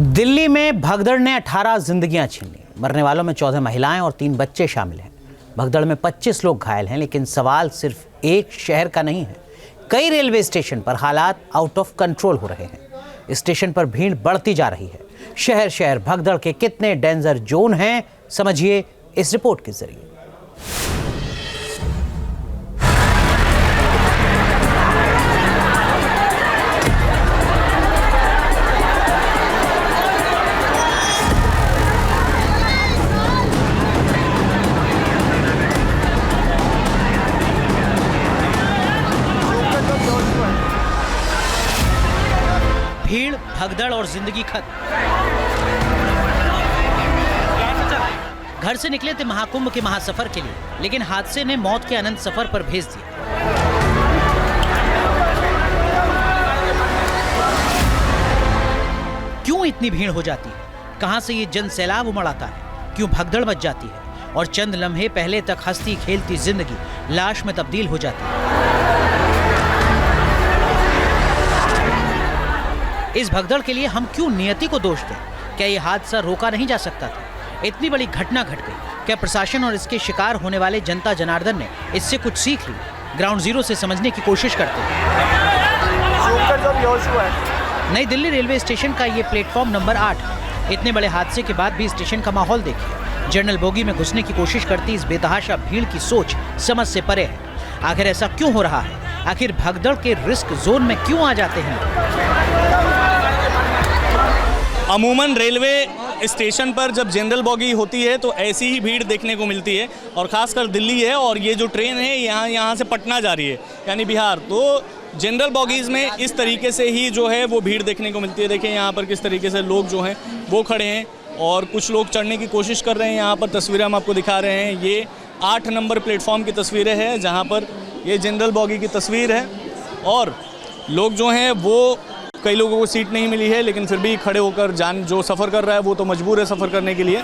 दिल्ली में भगदड़ ने 18 जिंदगियां छीन ली। मरने वालों में 14 महिलाएं और 3 बच्चे शामिल हैं। भगदड़ में 25 लोग घायल हैं, लेकिन सवाल सिर्फ एक शहर का नहीं है। कई रेलवे स्टेशन पर हालात आउट ऑफ कंट्रोल हो रहे हैं। स्टेशन पर भीड़ बढ़ती जा रही है। शहर शहर भगदड़ के कितने डेंजर जोन हैं, समझिए इस रिपोर्ट के जरिए। भीड़, भगदड़ और जिंदगी खत्म। घर से निकले थे महाकुंभ के महासफर के लिए, लेकिन हादसे ने मौत के अनंत सफर पर भेज दिया। क्यों इतनी भीड़ हो जाती है? कहां से ये जन सैलाब उमड़ आता है? क्यों भगदड़ मच जाती है और चंद लम्हे पहले तक हंसती खेलती जिंदगी लाश में तब्दील हो जाती है? इस भगदड़ के लिए हम क्यों नियति को दोष दें? क्या ये हादसा रोका नहीं जा सकता था? इतनी बड़ी घटना घट गई, क्या प्रशासन और इसके शिकार होने वाले जनता जनार्दन ने इससे कुछ सीख ली? ग्राउंड जीरो से समझने की कोशिश करते हैं। नई दिल्ली रेलवे स्टेशन का ये प्लेटफॉर्म नंबर 8। इतने बड़े हादसे के बाद भी स्टेशन का माहौल देखिए। जनरल बोगी में घुसने की कोशिश करती इस बेतहाशा भीड़ की सोच समझ से परे है। आखिर ऐसा क्यों हो रहा है? आखिर भगदड़ के रिस्क जोन में क्यों आ जाते हैं? अमूमन रेलवे स्टेशन पर जब जनरल बॉगी होती है तो ऐसी ही भीड़ देखने को मिलती है, और ख़ासकर दिल्ली है और ये जो ट्रेन है यहाँ से पटना जा रही है यानी बिहार, तो जनरल बॉगीज़ में इस तरीके से ही जो है वो भीड़ देखने को मिलती है। देखिए यहाँ पर किस तरीके से लोग जो हैं वो खड़े हैं और कुछ लोग चढ़ने की कोशिश कर रहे हैं। यहाँ पर तस्वीरें हम आपको दिखा रहे हैं, ये 8 नंबर प्लेटफॉर्म की तस्वीरें हैं जहाँ पर ये जनरल बॉगी की तस्वीर है। और लोग जो हैं वो, कई लोगों को सीट नहीं मिली है लेकिन फिर भी खड़े होकर जो सफ़र कर रहा है वो तो मजबूर है सफ़र करने के लिए।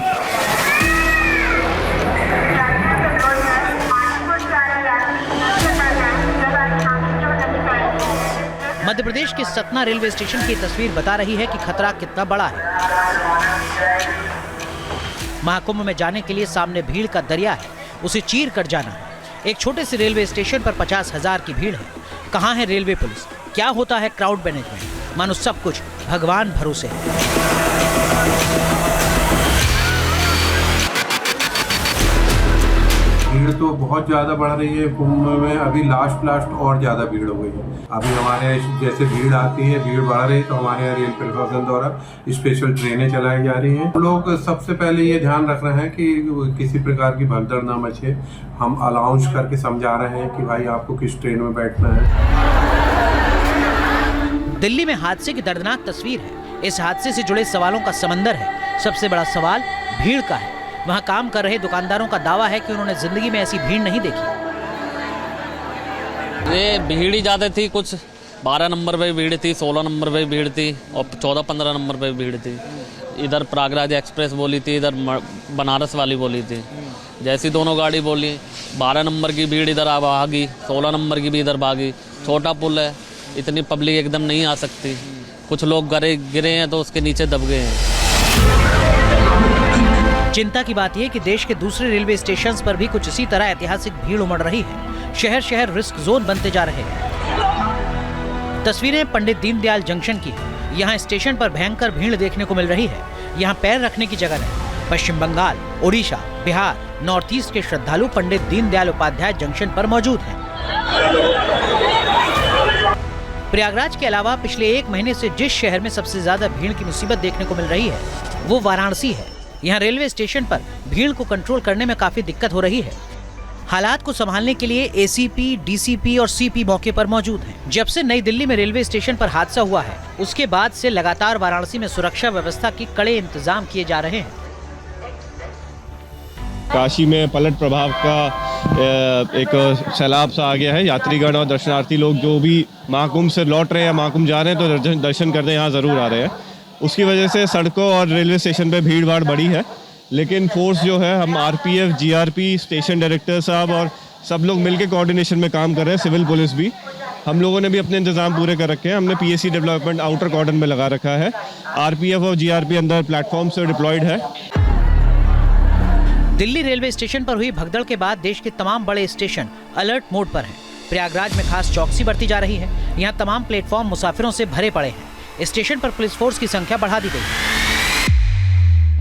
मध्य प्रदेश के सतना रेलवे स्टेशन की तस्वीर बता रही है कि खतरा कितना बड़ा है। महाकुंभ में जाने के लिए सामने भीड़ का दरिया है, उसे चीर कर जाना है। एक छोटे से रेलवे स्टेशन पर 50,000 की भीड़ है। कहाँ है रेलवे पुलिस? क्या होता है क्राउड मैनेजमेंट? मानो सब कुछ भगवान भरोसे है। भीड़ तो बहुत ज़्यादा बढ़ रही है कुंभ में। अभी लास्ट और ज़्यादा भीड़ हो गई है। अभी हमारे जैसे भीड़ आती है, भीड़ बढ़ रही है, तो हमारे यहाँ रेल प्रशासन द्वारा स्पेशल ट्रेनें चलाई जा रही हैं। लोग सबसे पहले ये ध्यान रख रहे हैं कि किसी प्रकार की भगदड़ ना मचे। हम अनाउंस करके समझा रहे हैं कि भाई आपको किस ट्रेन में बैठना है। दिल्ली में हादसे की दर्दनाक तस्वीर है। इस हादसे से जुड़े सवालों का समंदर है। सबसे बड़ा सवाल भीड़ का है। वहां काम कर रहे दुकानदारों का दावा है कि उन्होंने जिंदगी में ऐसी भीड़ नहीं देखी। ये भीड़ ही ज्यादा थी, कुछ 12 नंबर पे भीड़ थी, 16 नंबर पे भीड़ थी और 14-15 नंबर पे भीड़ थी। इधर प्रयागराज एक्सप्रेस बोली थी, इधर बनारस वाली बोली थी। जैसी दोनों गाड़ी बोली, 12 नंबर की भीड़ इधर आ गई, 16 नंबर की भी इधर भागी। छोटा पुल है, इतनी पब्लिक एकदम नहीं आ सकती। कुछ लोग गिरे हैं तो उसके नीचे दब गए हैं। चिंता की बात यह कि देश के दूसरे रेलवे स्टेशंस पर भी कुछ इसी तरह ऐतिहासिक भीड़ उमड़ रही है। शहर शहर रिस्क जोन बनते जा रहे हैं। तस्वीरें पंडित दीनदयाल जंक्शन की है। यहाँ स्टेशन पर भयंकर भीड़ देखने को मिल रही है। यहाँ पैर रखने की जगह नहीं। पश्चिम बंगाल, उड़ीसा, बिहार, नॉर्थ ईस्ट के श्रद्धालु पंडित दीनदयाल उपाध्याय जंक्शन पर मौजूद हैं। प्रयागराज के अलावा पिछले 1 महीने से जिस शहर में सबसे ज्यादा भीड़ की मुसीबत देखने को मिल रही है वो वाराणसी है। यहाँ रेलवे स्टेशन पर भीड़ को कंट्रोल करने में काफी दिक्कत हो रही है। हालात को संभालने के लिए एसीपी, डीसीपी और सीपी मौके पर मौजूद हैं। जब से नई दिल्ली में रेलवे स्टेशन पर हादसा हुआ है उसके बाद से लगातार वाराणसी में सुरक्षा व्यवस्था के कड़े इंतजाम किए जा रहे हैं। काशी में पलट प्रभाव का एक सैलाब सा आ गया है। यात्रीगण और दर्शनार्थी लोग जो भी महाकुंभ से लौट रहे हैं, महाकुंभ जा रहे हैं तो दर्शन करने यहाँ ज़रूर आ रहे हैं। उसकी वजह से सड़कों और रेलवे स्टेशन पे भीड़ भाड़ बढ़ी है। लेकिन फोर्स जो है, हम आरपीएफ, जीआरपी, स्टेशन डायरेक्टर साहब और सब लोग मिलकर कोऑर्डिनेशन में काम कर रहे हैं, सिविल पुलिस भी। हम लोगों ने भी अपने इंतजाम पूरे कर रखे हैं। हमने पीएसी डेवलपमेंट आउटर कॉर्डन में लगा रखा है। आरपीएफ और जीआरपी अंदर प्लेटफॉर्म से डिप्लॉयड है। दिल्ली रेलवे स्टेशन पर हुई भगदड़ के बाद देश के तमाम बड़े स्टेशन अलर्ट मोड पर हैं। प्रयागराज में खास चौकसी बरती जा रही है। यहाँ तमाम प्लेटफॉर्म मुसाफिरों से भरे पड़े हैं। स्टेशन पर पुलिस फोर्स की संख्या बढ़ा दी गई है।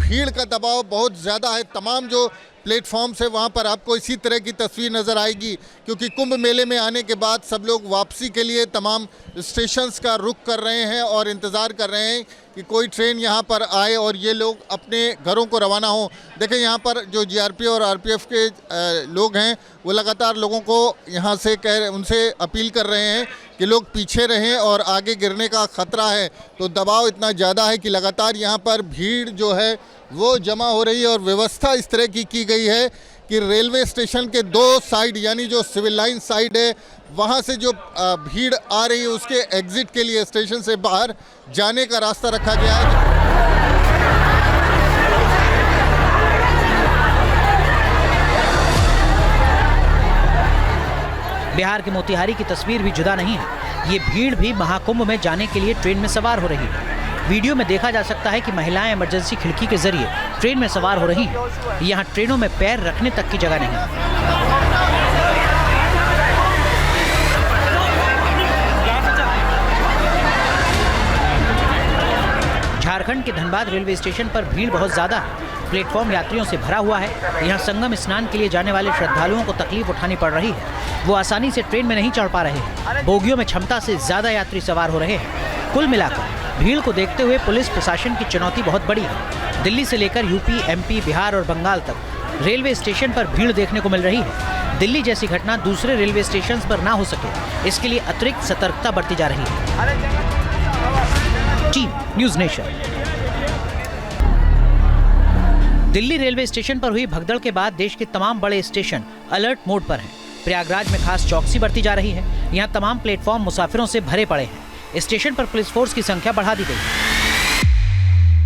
भीड़ का दबाव बहुत ज़्यादा है। तमाम जो प्लेटफॉर्म्स है वहाँ पर आपको इसी तरह की तस्वीर नज़र आएगी, क्योंकि कुंभ मेले में आने के बाद सब लोग वापसी के लिए तमाम स्टेशंस का रुख कर रहे हैं और इंतज़ार कर रहे हैं कि कोई ट्रेन यहाँ पर आए और ये लोग अपने घरों को रवाना हों। देखें यहाँ पर जो जीआरपी और आरपीएफ के लोग हैं वो लगातार लोगों को यहाँ से उनसे अपील कर रहे हैं कि लोग पीछे रहें और आगे गिरने का ख़तरा है। तो दबाव इतना ज़्यादा है कि लगातार यहाँ पर भीड़ जो है वो जमा हो रही है और व्यवस्था इस तरह की गई है कि रेलवे स्टेशन के दो साइड यानी जो सिविल लाइन साइड है वहाँ से जो भीड़ आ रही है उसके एग्जिट के लिए स्टेशन से बाहर जाने का रास्ता रखा गया है। बिहार के मोतिहारी की तस्वीर भी जुदा नहीं है। ये भीड़ भी महाकुंभ में जाने के लिए ट्रेन में सवार हो रही है। वीडियो में देखा जा सकता है कि महिलाएं इमरजेंसी खिड़की के जरिए ट्रेन में सवार हो रही हैं। यहाँ ट्रेनों में पैर रखने तक की जगह नहीं है। झारखंड के धनबाद रेलवे स्टेशन पर भीड़ बहुत ज्यादा है। प्लेटफॉर्म यात्रियों से भरा हुआ है। यहाँ संगम स्नान के लिए जाने वाले श्रद्धालुओं को तकलीफ उठानी पड़ रही है। वो आसानी से ट्रेन में नहीं चढ़ पा रहे हैं। बोगियों में क्षमता से ज्यादा यात्री सवार हो रहे हैं। कुल मिलाकर भीड़ को देखते हुए पुलिस प्रशासन की चुनौती बहुत बड़ी है। दिल्ली से लेकर यूपी, एमपी, बिहार और बंगाल तक रेलवे स्टेशन पर भीड़ देखने को मिल रही है। दिल्ली जैसी घटना दूसरे रेलवे स्टेशन पर ना हो सके, इसके लिए अतिरिक्त सतर्कता बरती जा रही है। Team news nation. Delhi railway station पर हुई भगदड़ के बाद देश के तमाम बड़े स्टेशन अलर्ट मोड पर हैं। प्रयागराज में खास चौकसी बरती जा रही है। यहाँ तमाम प्लेटफॉर्म मुसाफिरों से भरे पड़े हैं। स्टेशन पर पुलिस फोर्स की संख्या बढ़ा दी गई है।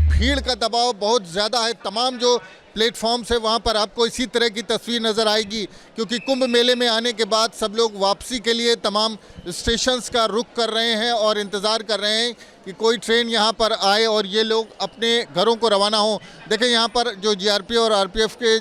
भीड़ का दबाव बहुत ज़्यादा है। तमाम जो प्लेटफॉर्म्स है वहाँ पर आपको इसी तरह की तस्वीर नज़र आएगी, क्योंकि कुंभ मेले में आने के बाद सब लोग वापसी के लिए तमाम स्टेशंस का रुख कर रहे हैं और इंतज़ार कर रहे हैं कि कोई ट्रेन यहाँ पर आए और ये लोग अपने घरों को रवाना हों। देखें यहाँ पर जो जीआरपी और आरपीएफ के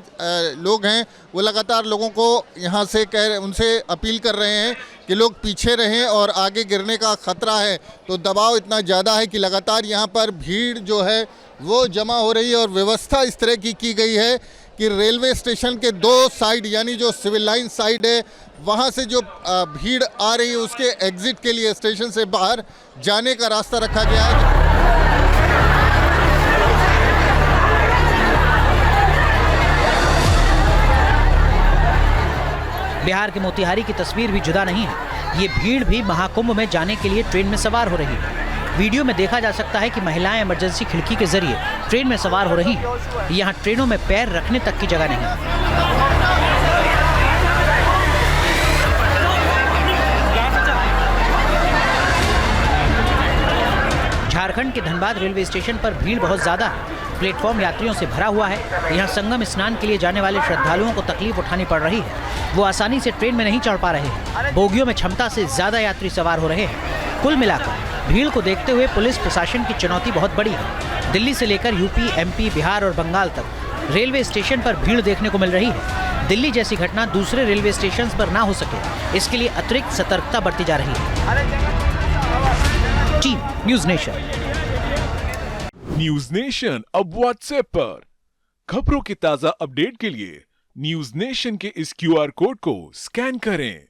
लोग हैं वो लगातार लोगों को यहाँ से उनसे अपील कर रहे हैं कि लोग पीछे रहें और आगे गिरने का ख़तरा है। तो दबाव इतना ज़्यादा है कि लगातार यहाँ पर भीड़ जो है वो जमा हो रही है और व्यवस्था इस तरह की गई है कि रेलवे स्टेशन के दो साइड यानी जो सिविल लाइन साइड है वहाँ से जो भीड़ आ rही है उसके एग्जिट के लिए स्टेशन से बाहर जाने का रास्ता रखा गया है। बिहार के मोतिहारी की तस्वीर भी जुदा नहीं है। ये भीड़ भी महाकुंभ में जाने के लिए ट्रेन में सवार हो रही है। वीडियो में देखा जा सकता है कि महिलाएं इमरजेंसी खिड़की के जरिए ट्रेन में सवार हो रही हैं। यहाँ ट्रेनों में पैर रखने तक की जगह नहीं है। झारखंड के धनबाद रेलवे स्टेशन पर भीड़ बहुत ज्यादा है। प्लेटफॉर्म यात्रियों से भरा हुआ है। यहाँ संगम स्नान के लिए जाने वाले श्रद्धालुओं को तकलीफ उठानी पड़ रही है। वो आसानी से ट्रेन में नहीं चढ़ पा रहे हैं। बोगियों में क्षमता से ज्यादा यात्री सवार हो रहे हैं। कुल मिलाकर भीड़ को देखते हुए पुलिस प्रशासन की चुनौती बहुत बड़ी है। दिल्ली से लेकर यूपी, एमपी, बिहार और बंगाल तक रेलवे स्टेशन पर भीड़ देखने को मिल रही है। दिल्ली जैसी घटना दूसरे रेलवे स्टेशन पर ना हो सके, इसके लिए अतिरिक्त सतर्कता बरती जा रही है। Team news nation. News nation अब व्हाट्सएप पर खबरों की ताजा अपडेट के लिए न्यूज़ नेशन के इस QR कोड को स्कैन करें।